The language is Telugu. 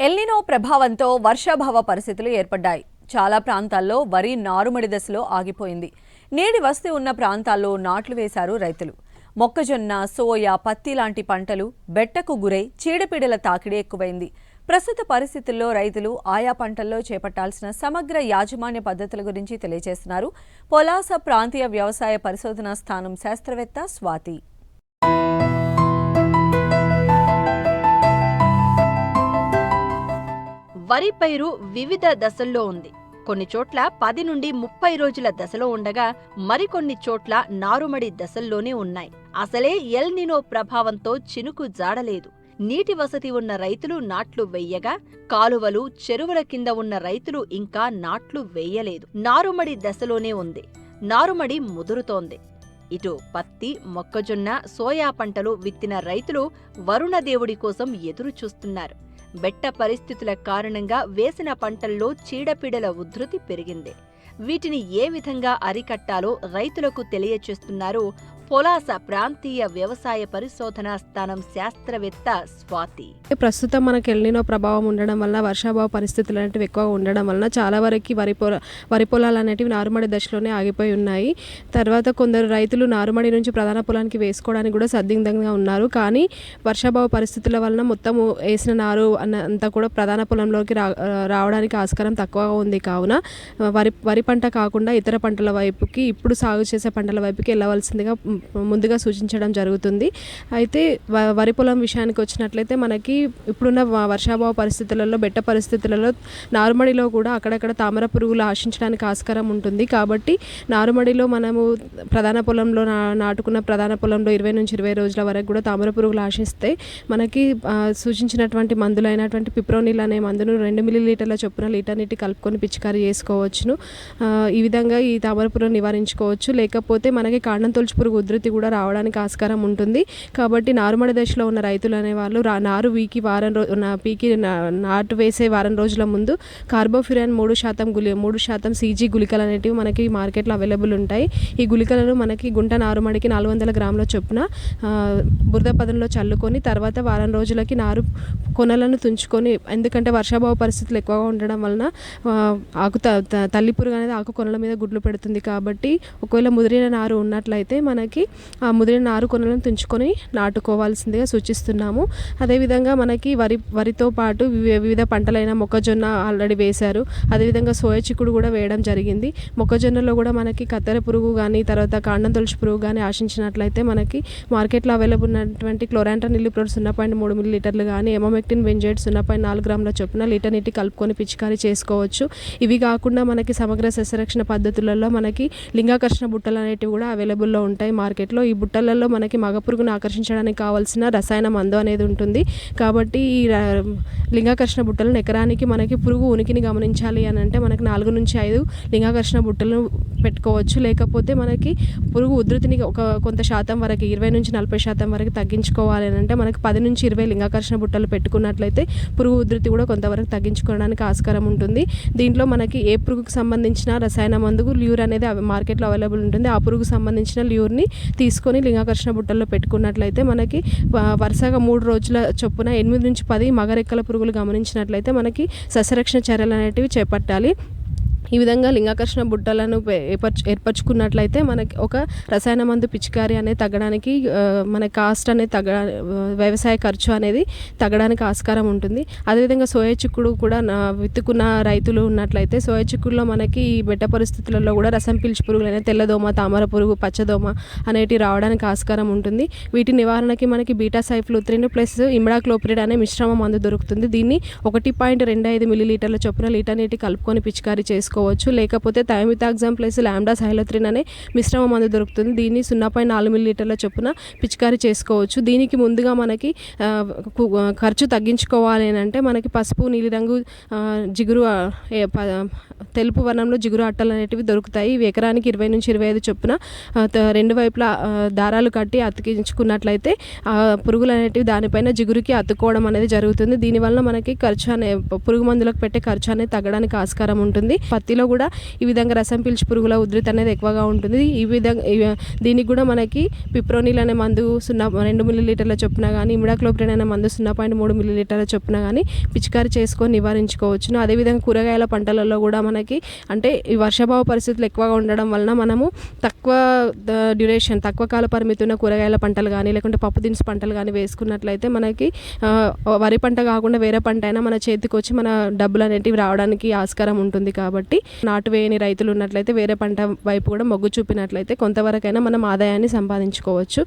ఎల్నినో ప్రభావంతో వర్షాభావ పరిస్థితులు ఏర్పడ్డాయి. చాలా ప్రాంతాల్లో వరి నారుమడి దశలో ఆగిపోయింది. నీటి వసతి ఉన్న ప్రాంతాల్లో నాట్లు వేశారు రైతులు. మొక్కజొన్న, సోయా, పత్తి లాంటి పంటలు బెట్టకు గురై చీడపీడల తాకిడి ఎక్కువైంది. ప్రస్తుత పరిస్థితుల్లో రైతులు ఆయా పంటల్లో చేపట్టాల్సిన సమగ్ర యాజమాన్య పద్ధతుల గురించి తెలియజేస్తున్నారు పొలాస ప్రాంతీయ వ్యవసాయ పరిశోధనా స్థానం శాస్త్రవేత్త స్వాతి. వరి పైరు వివిధ దశల్లో ఉంది. కొన్ని చోట్ల 10 నుండి 30 రోజుల దశలో ఉండగా మరికొన్ని చోట్ల నారుమడి దశల్లోనే ఉన్నాయి. అసలే ఎల్ నినో ప్రభావంతో చినుకు జాడలేదు. నీటి వసతి ఉన్న రైతులు నాట్లు వెయ్యగా, కాలువలు, చెరువుల కింద ఉన్న రైతులు ఇంకా నాట్లు వెయ్యలేదు. నారుమడి దశలోనే ఉంది. నారుమడి ముదురుతోంది. ఇటు పత్తి, మొక్కజొన్న, సోయా పంటలు విత్తిన రైతులు వరుణదేవుడి కోసం ఎదురు చూస్తున్నారు. బెట్ట పరిస్థితుల కారణంగా వేసిన పంటల్లో చీడపీడల ఉధృతి పెరిగింది. వీటిని ఏ విధంగా అరికట్టాలో రైతులకు తెలియచేస్తున్నారు పొలాస ప్రాంతీయ వ్యవసాయ పరిశోధనా స్థానం శాస్త్రవేత్త స్వాతి. ప్రస్తుతం మనకు ఎల్నినో ప్రభావం ఉండడం వల్ల వర్షాభావ పరిస్థితులు అనేవి ఎక్కువ ఉండడం వలన చాలా వరకు వరి పొలాలు అనేటివి నారుమడి దశలోనే ఆగిపోయి ఉన్నాయి. తర్వాత కొందరు రైతులు నారుమడి నుంచి ప్రధాన పొలానికి వేసుకోవడానికి కూడా సందిగ్ధంగా ఉన్నారు. కానీ వర్షాభావ పరిస్థితుల వలన మొత్తము వేసిన నారు అంతా కూడా ప్రధాన పొలంలోకి రావడానికి ఆస్కారం తక్కువగా ఉంది. కావున వరి పంట కాకుండా ఇతర పంటల వైపుకి, ఇప్పుడు సాగు చేసే పంటల వైపుకి వెళ్ళవలసిందిగా ముందుగా సూచించడం జరుగుతుంది. అయితే వరి పొలం విషయానికి వచ్చినట్లయితే మనకి ఇప్పుడున్న వర్షాభావ పరిస్థితులలో, బెట్ట పరిస్థితులలో నారుమడిలో కూడా అక్కడక్కడ తామర పురుగులు ఆశించడానికి ఆస్కారం ఉంటుంది. కాబట్టి నారుమడిలో మనము ప్రధాన పొలంలో నాటుకున్న ప్రధాన పొలంలో 20 నుంచి 20 రోజుల వరకు కూడా తామర పురుగులు ఆశిస్తే మనకి సూచించినటువంటి మందులైనటువంటి పిప్రోనిల్ అనే మందును 2 మిల్లీలీటర్ల చొప్పున లీటర్ నీటి కలుపుకొని పిచికారీ చేసుకోవచ్చును. ఈ విధంగా ఈ తామర పురుగును నివారించుకోవచ్చు. లేకపోతే మనకి కాండం తొలచు పురుగు ఉధృతి కూడా రావడానికి ఆస్కారం ఉంటుంది. కాబట్టి నారుమడి దశలో ఉన్న రైతులు అనేవాళ్ళు నారు పీకి నాటు వేసే వారం రోజుల ముందు కార్బోఫ్యూరాన్ 3% CG గుళికలు అనేటివి మనకి మార్కెట్లో అవైలబుల్ ఉంటాయి. ఈ గుళికలను మనకి గుంట నారుమడికి 400 గ్రాముల చొప్పున బురద పదంలో చల్లుకొని తర్వాత వారం రోజులకి నారు కొనలను తుంచుకొని, ఎందుకంటే వర్షాభావ పరిస్థితులు ఎక్కువగా ఉండడం వలన తల్లి పురుగు అనేది ఆకు కొనల మీద గుడ్లు పెడుతుంది. కాబట్టి ఒకవేళ ముదిరిన నారు ఉన్నట్లయితే మనకి ఆ ముదిరిన నారు కొనలను తుంచుకొని నాటుకోవాల్సిందిగా సూచిస్తున్నాము. అదేవిధంగా మనకి వరితో పాటు వివిధ పంటలైన మొక్కజొన్న ఆల్రెడీ వేశారు. అదేవిధంగా సోయా చిక్కుడు కూడా వేయడం జరిగింది. మొక్కజొన్నలో కూడా మనకి కత్తెర పురుగు కానీ, తర్వాత కాండం తొలచు పురుగు కానీ ఆశించినట్లయితే మనకి మార్కెట్లో అవైలబుల్ ఉన్నటువంటి క్లోరాంట్రాన్ నిలిప్రోడ్ 0.3 మిల్లీలీటర్లు కానీ, ఎమోమెక్టిన్ బెంజైడ్ 0.4 గ్రాముల చొప్పున లీటర్ నీటి కలుపుకొని పిచికారీ చేసుకోవచ్చు. ఇవి కాకుండా మనకి సమగ్ర సస్యరక్షణ పద్ధతులలో మనకి లింగాకర్షణ బుట్టలు అనేటివి కూడా అవైలబుల్లో ఉంటాయి మార్కెట్లో. ఈ బుట్టలలో మనకి మగ పురుగును ఆకర్షించడానికి కావాల్సిన రసాయన మందు అనేది ఉంటుంది. కాబట్టి ఈ లింగాకర్షణ బుట్టలను ఎకరానికి మనకి పురుగు ఉనికిని గమనించాలి అని అంటే మనకి 4 నుంచి 5 లింగాకర్షణ బుట్టలను పెట్టుకోవచ్చు. లేకపోతే మనకి పురుగు ఉధృతిని కొంత శాతం వరకు 20 నుంచి 40% వరకు తగ్గించుకోవాలి అని అంటే మనకి 10 నుంచి 20 లింగాకర్షణ బుట్టలు పెట్టుకున్నట్లయితే పురుగు ఉధృతి కూడా కొంతవరకు తగ్గించుకోవడానికి ఆస్కారం ఉంటుంది. దీంట్లో మనకి ఏ పురుగుకు సంబంధించిన రసాయన మందుకు ల్యూర్ అనేది మార్కెట్లో అవైలబుల్ ఉంటుంది. ఆ పురుగుకు సంబంధించిన ల్యూర్ని తీసుకొని లింగాకర్షణ బుట్టల్లో పెట్టుకున్నట్లయితే మనకి వరుసగా 3 రోజుల చొప్పున 8 నుంచి 10 మగరెక్కల పురుగులు గమనించినట్లయితే మనకి సస్యరక్షణ చర్యలు అనేటివి చేపట్టాలి. ఈ విధంగా లింగాకర్షణ బుట్టలను ఏర్పరచుకున్నట్లయితే మనకి ఒక రసాయన మందు పిచికారీ అనేది తగ్గడానికి, మన కాస్ట్ అనేది వ్యవసాయ ఖర్చు అనేది తగ్గడానికి ఆస్కారం ఉంటుంది. అదేవిధంగా సోయా చిక్కుడు కూడా విత్తుకున్న రైతులు ఉన్నట్లయితే సోయా చిక్కుడులో మనకి ఈ బెట్ట పరిస్థితులలో కూడా రసం పీల్చి పురుగులైన తెల్లదోమ, తామర పురుగు, పచ్చదోమ అనేటివి రావడానికి ఆస్కారం ఉంటుంది. వీటి నివారణకి మనకి బీటాసైఫ్లూత్రిన్ ప్లస్ ఇమిడాక్లోప్రిడ్ అనే మిశ్రమ మందు దొరుకుతుంది. దీన్ని 1.25 మిల్లీలీటర్ల చొప్పున లీటర్ నీటి కలుపుకొని పిచికారీ చేసుకోవచ్చు. లేకపోతే థయోమిథాక్సామ్ ప్లస్ లాంబ్డా సైలోత్రిన్ అనే మిశ్రమ మందు దొరుకుతుంది. దీన్ని 0.4 మిల్లీలీటర్ల చొప్పున పిచికారీ చేసుకోవచ్చు. దీనికి ముందుగా మనకి ఖర్చు తగ్గించుకోవాలి అని అంటే మనకి పసుపు, నీలిరంగు జిగురు, తెలుపు వర్ణంలో జిగురు అట్టలు అనేటివి దొరుకుతాయి. ఇవి ఎకరానికి 20 నుంచి 25 చొప్పున 2 వైపులా దారాలు కట్టి అతికించుకున్నట్లయితే పురుగులు అనేటివి దానిపైన జిగురుకి అతుక్కోవడం అనేది జరుగుతుంది. దీనివల్ల మనకి ఖర్చు పురుగు మందులకు పెట్టే ఖర్చు అనేది తగ్గడానికి ఆస్కారం ఉంటుంది. పత్తి పత్తిలో కూడా ఈ విధంగా రసం పీల్చి పురుగుల ఉధృతి అనేది ఎక్కువగా ఉంటుంది. ఈ విధంగా దీనికి కూడా మనకి పిప్రోనిల్ అనే మందు 2 మిల్లీలీటర్ల చొప్పున కానీ, ఇమిడాక్లోప్రిడ్ అనే మందు 0.3 మిల్లీలీటర్ల చొప్పున కానీ పిచికారి చేసుకొని నివారించుకోవచ్చును. అదేవిధంగా కూరగాయల పంటలలో కూడా మనకి అంటే ఈ వర్షాభావ పరిస్థితులు ఎక్కువగా ఉండడం వలన మనము తక్కువ డ్యూరేషన్, తక్కువ కాల పరిమితి ఉన్న కూరగాయల పంటలు కానీ లేకుంటే పప్పు దినుసు పంటలు కానీ వేసుకున్నట్లయితే మనకి వరి పంట కాకుండా వేరే పంట అయినా మన చేతికి వచ్చి మన డబ్బులు అనేటివి రావడానికి ఆస్కారం ఉంటుంది. కాబట్టి నాటు వేయని రైతులు ఉన్నట్లయితే వేరే పంట వైపు కూడా మొగ్గు చూపినట్లయితే కొంతవరకైనా మనం ఆదాయాన్ని సంపాదించుకోవచ్చు.